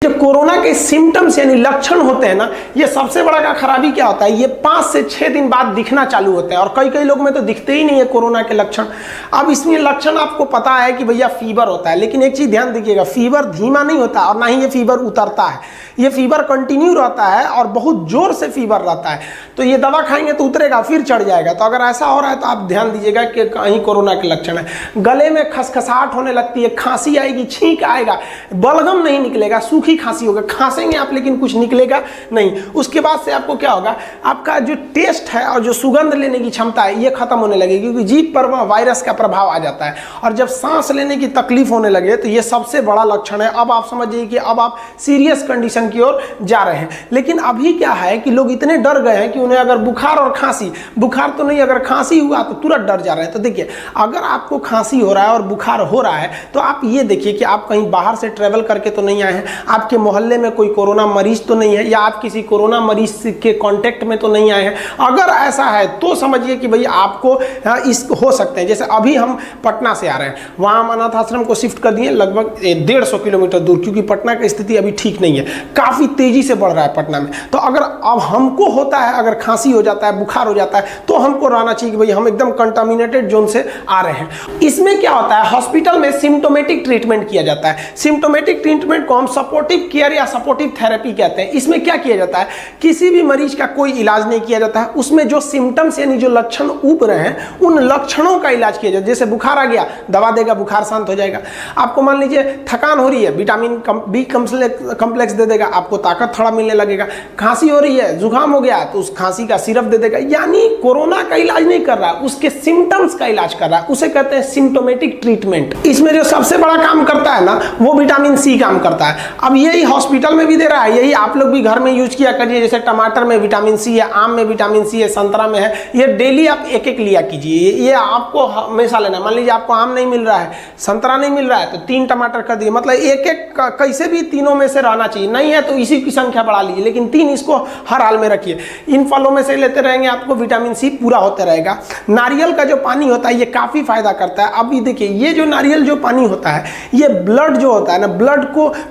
जो कोरोना के सिम्टम्स यानी लक्षण होते हैं ना, ये सबसे बड़ा खराबी क्या होता है, ये 5 से 6 दिन बाद दिखना चालू होते हैं और कई कई लोग में तो दिखते ही नहीं है कोरोना के लक्षण। अब इसमें लक्षण आपको पता है कि भैया फीवर होता है, लेकिन एक चीज ध्यान दीजिएगा, फीवर धीमा नहीं होता और ना ही ये फीवर उतरता है, ये फीवर कंटिन्यू रहता है और बहुत जोर से फीवर रहता है। तो ये दवा खाएंगे तो उतरेगा फिर चढ़ जाएगा। तो अगर ऐसा हो रहा है तो आप ध्यान दीजिएगा कि कहीं कोरोना के लक्षण है। गले में खसखसाहट होने लगती है, खांसी आएगी, छींक आएगा, बलगम नहीं निकलेगा, सूखी खांसी होगा, खांसेंगे आप लेकिन कुछ निकलेगा नहीं। उसके बाद से आपको क्या होगा, आपका जो टेस्ट है और जो सुगंध लेने की क्षमता है ये खत्म होने लगेगी, क्योंकि जीभ पर वायरस का प्रभाव आ जाता है। और जब सांस लेने की तकलीफ होने लगे तो ये सबसे बड़ा लक्षण है। अब आप समझिए कि अब आप सीरियस कंडीशन की ओर जा रहे हैं। लेकिन अभी क्या है कि लोग इतने डर गए हैं कि उन्हें अगर बुखार और खांसी, बुखार तो नहीं, अगर खांसी हुआ तो तुरंत डर जा रहे हैं। तो देखिए, अगर आपको खांसी हो रहा है और बुखार हो रहा है तो आप ये देखिए कि आप कहीं बाहर से ट्रेवल करके तो नहीं आए हैं, आपके मोहल्ले में कोई कोरोना मरीज तो नहीं है, या आप किसी कोरोना मरीज के कांटेक्ट में तो नहीं आए हैं। अगर ऐसा है तो समझिए कि भाई आपको इस हो सकते हैं। जैसे अभी हम पटना से आ रहे हैं, वहाँ हम अनाथ आश्रम को शिफ्ट कर दिए लगभग 150 किलोमीटर दूर, क्योंकि पटना की स्थिति अभी ठीक नहीं है, काफ़ी तेजी से बढ़ रहा है पटना में। तो अगर अब हमको होता है, अगर खांसी हो जाता है, बुखार हो जाता है, तो हमको रहना चाहिए कि भाई हम एकदम कंटामिनेटेड जोन से आ रहे हैं। इसमें क्या होता है, हॉस्पिटल में सिम्टोमेटिक ट्रीटमेंट किया जाता है। सिम्टोमेटिक ट्रीटमेंट को हम सपोर्टिव केयर या सपोर्टिव थेरेपी कहते हैं। इसमें क्या किया जाता है, किसी भी मरीज का कोई इलाज नहीं किया जाता है, उसमें जो सिम्टम्स यानी जो लक्षण उभ रहे हैं उन लक्षणों का इलाज किया जाता है। जैसे बुखार आ गया, दवा देगा, बुखार शांत हो जाएगा। आपको मान लीजिए थकान हो रही है, विटामिन बी कम्प्लेक्स दे देगा, आपको ताकत थोड़ा मिलने लगेगा। खांसी हो रही है, जुकाम हो गया तो उस खांसी का सिरप दे देगा। यानी कोरोना का इलाज नहीं कर रहा है, उसके सिम्टम्स का इलाज कर रहा है, उसे कहते हैं सिम्टोमेटिक ट्रीटमेंट। इसमें जो सबसे बड़ा काम करता है ना, वो विटामिन सी काम करता है। अब यही हॉस्पिटल में भी दे रहा है, यही आप लोग भी घर में यूज किया करिए। जैसे टमाटर में विटामिन सी है, आम में विटामिन सी है, संतरा में है, ये डेली आप एक एक लिया कीजिए। ये आपको हमेशा लेना। मान लीजिए आपको आम नहीं मिल रहा है, संतरा नहीं मिल रहा है, तो 3 टमाटर कर दिए, मतलब एक एक कैसे भी तीनों में से रहना चाहिए। नहीं है तो इसी की संख्या बढ़ा लीजिए, लेकिन 3 इसको हर हाल में रखिए। इन फलों में से लेते रहेंगे, आपको विटामिन सी पूरा होता रहेगा। नारियल का जो पानी होता है ये काफी फायदा करता है। अभी देखिए, ये जो नारियल जो पानी होता है, ये ब्लड जो होता है ना,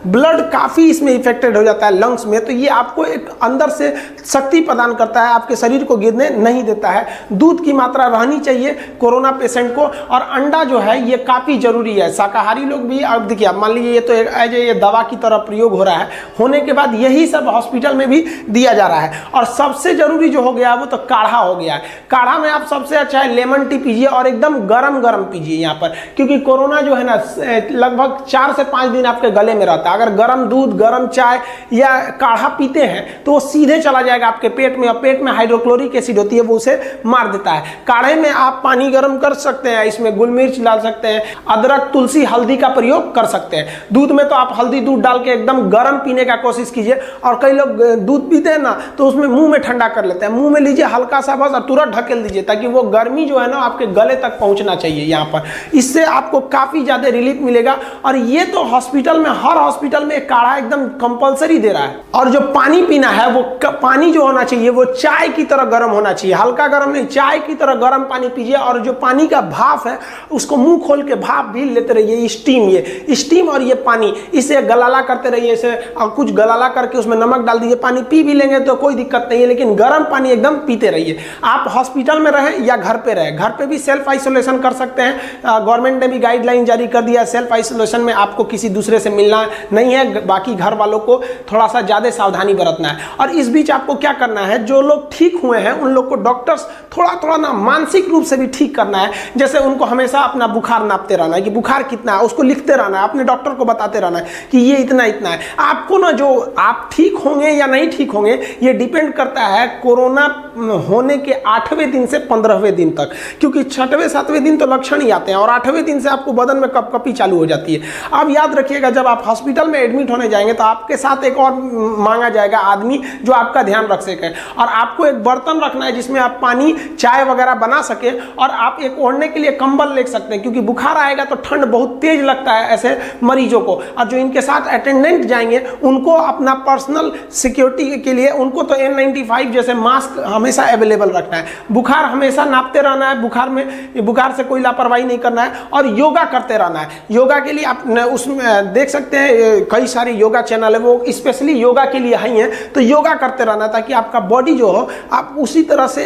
ब्लड काफी इसमें इफेक्टेड हो जाता है लंग्स में, तो ये आपको एक अंदर से शक्ति प्रदान करता है, आपके शरीर को गिरने नहीं देता है। दूध की मात्रा रहनी चाहिए कोरोना पेशेंट को, और अंडा जो है ये काफी जरूरी है। शाकाहारी लोग भी, अब देखिए, मान लीजिए ये तो एज ए दवा की तरह प्रयोग हो रहा है, होने के बाद यही सब हॉस्पिटल में भी दिया जा रहा है। और सबसे जरूरी जो हो गया वो तो काढ़ा हो गया है। काढ़ा में आप सबसे अच्छा है लेमन टी पीजिए, और एकदम गरम गरम पीजिए यहाँ पर, क्योंकि कोरोना जो है ना लगभग 4 से 5 दिन आपके गले में रहता है। अगर गर्म दूध, गर्म चाय या काढ़ा पीते हैं तो वो सीधे चला जाएगा आपके पेट में, और पेट में हाइड्रोक्लोरिक एसिड होती है, वो उसे मार देता है। काढ़े में आप पानी गर्म कर सकते हैं, इसमें गुल मिर्च डाल सकते हैं, अदरक, तुलसी, हल्दी का प्रयोग कर सकते हैं। दूध में तो आप हल्दी दूध डाल के एकदम गर्म पीने का कोशिश कीजिए। और कई लोग दूध पीते हैं ना तो उसमें मुंह में ठंडा कर लेते हैं, मुंह में लीजिए हल्का सा बस, और तुरंत ढकेल दीजिए, ताकि वो गर्मी जो है ना आपके गले तक पहुंचना चाहिए यहाँ पर। इससे आपको काफी ज्यादा रिलीफ मिलेगा। और ये तो हॉस्पिटल में, हर हॉस्पिटल में काढ़ा एकदम कंपलसरी दे रहा है। और जो पानी पीना है, वो पानी जो होना चाहिए वो चाय की तरह गर्म होना चाहिए, हल्का गर्म नहीं, चाय की तरह गर्म पानी पीजिए। और जो पानी का भाप है उसको मुंह खोल के भाप भी लेते रहिए। स्टीम और ये पानी, इसे गलाला करते रहिए, इसे कुछ गलाला करके उसमें नमक डाल दीजिए, पानी पी भी लेंगे तो कोई दिक्कत नहीं है, लेकिन गर्म पानी एकदम पीते रहिए। आप हॉस्पिटल में रहें या घर पे रहें, घर पे भी सेल्फ आइसोलेशन कर सकते हैं। गवर्नमेंट ने भी गाइडलाइन जारी कर दिया, सेल्फ आइसोलेशन में आपको किसी दूसरे से मिलना नहीं है, बाकी घर वालों को थोड़ा सा ज्यादा सावधानी बरतना है। और इस बीच आपको क्या करना है, जो लोग ठीक हुए हैं उन लोग को डॉक्टर्स थोड़ा थोड़ा ना मानसिक रूप से भी ठीक करना है। जैसे उनको हमेशा अपना बुखार नापते रहना है कि बुखार कितना है, उसको लिखते रहना है, अपने डॉक्टर को बताते रहना है कि ये इतना इतना है। आपको ना, जो आप ठीक होंगे या नहीं ठीक होंगे ये डिपेंड करता है कोरोना होने के 8वें दिन से 15वें दिन तक, क्योंकि 6वें 7वें दिन तो लक्षण ही आते हैं, और 8वें दिन से आपको बदन में कपकपी चालू हो जाती है। अब याद रखिएगा, जब आप हॉस्पिटल में एडमिट होने जाएंगे तो आपके साथ एक और मांगा जाएगा आदमी जो आपका ध्यान रख सके, और आपको एक बर्तन रखना है जिसमें आप पानी, चाय वगैरह बना सके, और आप एक ओढ़ने के लिए कंबल ले सकते हैं, क्योंकि बुखार आएगा तो ठंड बहुत तेज लगता है ऐसे मरीजों को। और जो इनके साथ अटेंडेंट जाएंगे उनको अपना पर्सनल सिक्योरिटी के लिए उनको तो N95 जैसे मास्क हमें हमेशा अवेलेबल रखना है, बुखार हमेशा नापते रहना है, बुखार से कोई लापरवाही नहीं करना है, और योगा करते रहना है। योगा के लिए आप उसमें देख सकते हैं कई सारे योगा चैनल है, वो स्पेशली योगा के लिए ही हैं। तो योगा करते रहना ताकि आपका बॉडी जो हो आप उसी तरह से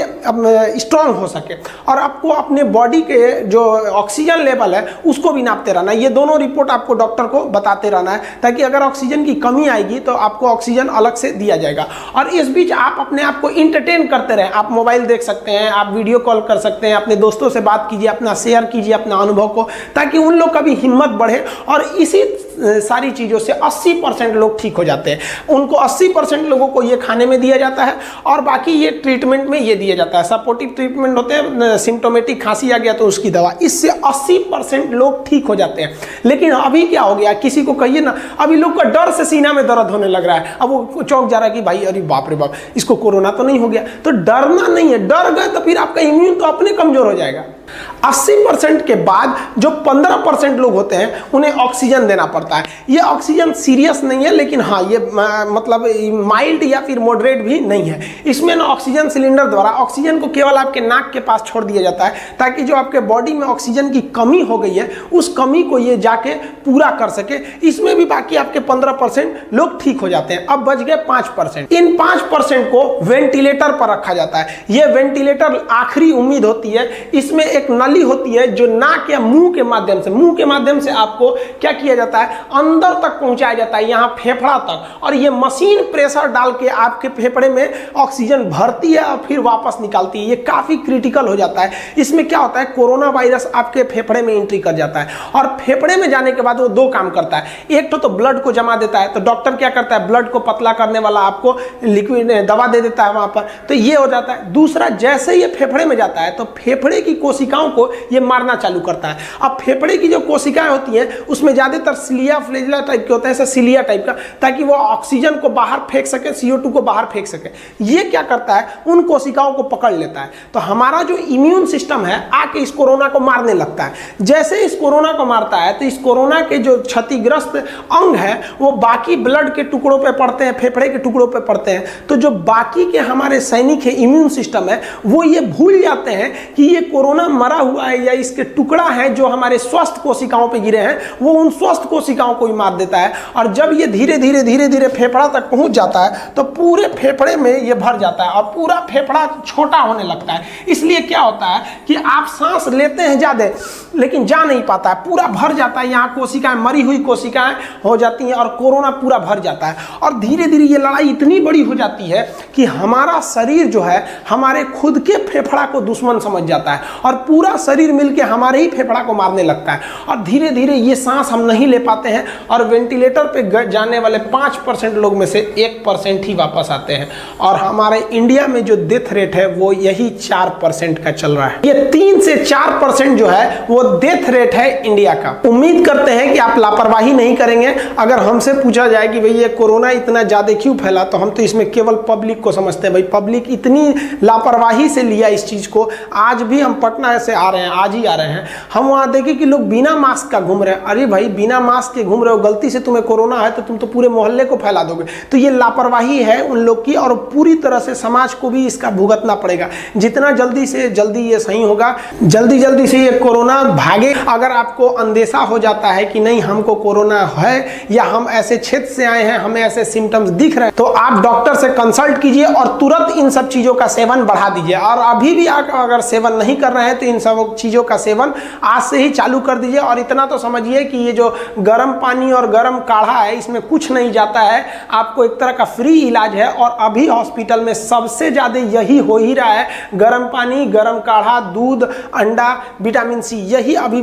स्ट्रांग हो सके, और आपको अपने बॉडी के जो ऑक्सीजन लेवल है उसको भी नापते रहना है। ये दोनों रिपोर्ट आपको डॉक्टर को बताते रहना है, ताकि अगर ऑक्सीजन की कमी आएगी तो आपको ऑक्सीजन अलग से दिया जाएगा। और इस बीच आप अपने आप को इंटरटेन करते रहें, आप मोबाइल देख सकते हैं, आप वीडियो कॉल कर सकते हैं, अपने दोस्तों से बात कीजिए, अपना शेयर कीजिए अपना अनुभव को, ताकि उन लोग का भी हिम्मत बढ़े। और इसी सारी चीज़ों से 80% लोग ठीक हो जाते हैं। उनको 80% लोगों को ये खाने में दिया जाता है, और बाकी ये ट्रीटमेंट में ये दिया जाता है। सपोर्टिव ट्रीटमेंट होते हैं, सिम्टोमेटिक खांसी आ गया तो उसकी दवा, इससे 80% लोग ठीक हो जाते हैं। लेकिन अभी क्या हो गया, किसी को कहिए ना, अभी लोग का डर से सीना में दर्द होने लग रहा है। अब वो चौंक जा रहा है कि भाई अरे बाप रे बाप, इसको कोरोना तो नहीं हो गया। तो डरना नहीं है, डर गए तो फिर आपका इम्यून तो अपने कमजोर हो जाएगा। 80% के बाद जो 15% लोग होते हैं उन्हें ऑक्सीजन देना पड़ता है। ये ऑक्सीजन सीरियस नहीं है, लेकिन हाँ ये मतलब माइल्ड या फिर मॉडरेट भी नहीं है। इसमें ना ऑक्सीजन सिलेंडर द्वारा ऑक्सीजन को केवल आपके नाक के पास छोड़ दिया जाता है, ताकि जो आपके बॉडी में ऑक्सीजन की कमी हो गई है उस कमी को ये जाके पूरा कर सके। इसमें भी बाकी आपके 15% लोग ठीक हो जाते हैं। अब बच गए 5%। इन 5% को वेंटिलेटर पर रखा जाता है। ये वेंटिलेटर आखिरी उम्मीद होती है। इसमें एक नली होती है जो नाक या मुंह के माध्यम से आपको क्या किया जाता है, अंदर तक पहुंचाया जाता है, यहाँ फेफड़ा तक। और ये मशीन प्रेशर डाल के आपके फेफड़े में ऑक्सीजन भरती है और फिर वापस निकालती है। ये काफी क्रिटिकल हो जाता है। इसमें क्या होता है, कोरोना वायरस आपके फेफड़े में एंट्री कर जाता है, और फेफड़े में जाने के बाद वो दो काम करता है। एक तो ब्लड को जमा देता है, तो डॉक्टर क्या करता है, ब्लड को पतला करने वाला आपको लिक्विड दवा दे देता है वहां पर, तो ये हो जाता है। दूसरा, जैसे ये फेफड़े में जाता है तो फेफड़े की कोशिकाओं को ये मारना चालू करता है। अब फेफड़े की जो कोशिकाएं होती हैं उसमें ज्यादातर सिलिया फ्लेजिला टाइप के होते हैं, ऐसा सिलिया टाइप का, ताकि वो ऑक्सीजन को बाहर फेंक सके, CO2 को बाहर फेंक सके। ये क्या करता है, उन कोशिकाओं को पकड़ लेता है। तो हमारा जो इम्यून सिस्टम है आके इस कोरोना को मारने लगता है। जैसे इस कोरोना को मारता है तो इस कोरोना के जो क्षतिग्रस्त अंग है वो बाकी ब्लड के टुकड़ों पे पड़ते हैं, फेफड़े के टुकड़ों पे पड़ते हैं। तो जो बाकी के हमारे सैनिक है, इम्यून सिस्टम है, वो ये भूल जाते हैं कि ये कोरोना मरा हुआ है या इसके टुकड़ा है जो हमारे स्वस्थ कोशिकाओं पे गिरे हैं, वो उन स्वस्थ कोशिकाओं को ही मार देता है। और जब ये धीरे धीरे फेफड़ा तक पहुंच जाता है तो पूरे फेफड़े में ये भर जाता है और पूरा फेफड़ा छोटा होने लगता है। इसलिए क्या होता है कि आप सांस लेते हैं ज्यादा लेकिन जा नहीं पाता है, पूरा भर जाता है। यहाँ कोशिकाएं, मरी हुई कोशिकाएं हो जाती हैं और कोरोना पूरा भर जाता है। और धीरे धीरे ये लड़ाई इतनी बड़ी हो जाती है कि हमारा शरीर जो है हमारे खुद के फेफड़ा को दुश्मन समझ जाता है और पूरा शरीर मिलके हमारे ही फेफड़ा को मारने लगता है। और धीरे धीरे ये सांस हम नहीं ले पाते हैं और वेंटिलेटर पे जाने वाले 5% लोग में से 1% ही वापस आते हैं। और हमारे इंडिया में जो डेथ रेट है वो यही 4% का चल रहा है। ये 3 से 4% जो है वो डेथ रेट है इंडिया का। उम्मीद करते हैं कि आप लापरवाही नहीं करेंगे। अगर हमसे पूछा जाए कि भाई ये कोरोना इतना ज्यादा क्यों फैला, तो हम तो इसमें केवल पब्लिक को समझते हैं। भाई पब्लिक इतनी लापरवाही से लिया इस चीज को। आज भी हम पटना से आ रहे हैं, आज ही आ रहे हैं, हम वहां देखे कि लोग बिना मास्क का घूम रहे हैं। अरे भाई बिना मास्क के घूम रहे हो, गलती से तुम्हें कोरोना है तो तुम तो पूरे मोहल्ले को फैला दोगे। तो ये लापरवाही है उन लोग की और पूरी तरह से समाज को भी इसका भुगतना पड़ेगा। जितना जल्दी से जल्दी ये सही होगा, जल्दी से ये कोरोना भागे। अगर आपको अंदेशा हो जाता है कि नहीं हमको कोरोना है या हम ऐसे क्षेत्र से आए हैं, हमें ऐसे सिम्टम्स दिख रहे हैं, तो आप डॉक्टर से कंसल्ट कीजिए और तुरंत इन सब चीजों का सेवन बढ़ा दीजिए। और अभी भी आप अगर सेवन नहीं कर रहे हैं तो इन सब चीजों का सेवन आज से ही चालू कर दीजिए। और इतना तो समझिए कि ये जो गर्म पानी और गर्म काढ़ा है इसमें कुछ नहीं जाता है, आपको एक तरह का फ्री इलाज है। और अभी हॉस्पिटल में सबसे ज्यादा यही हो ही रहा है, गर्म पानी, गर्म काढ़ा, दूध, अंडा, विटामिन C, यही अभी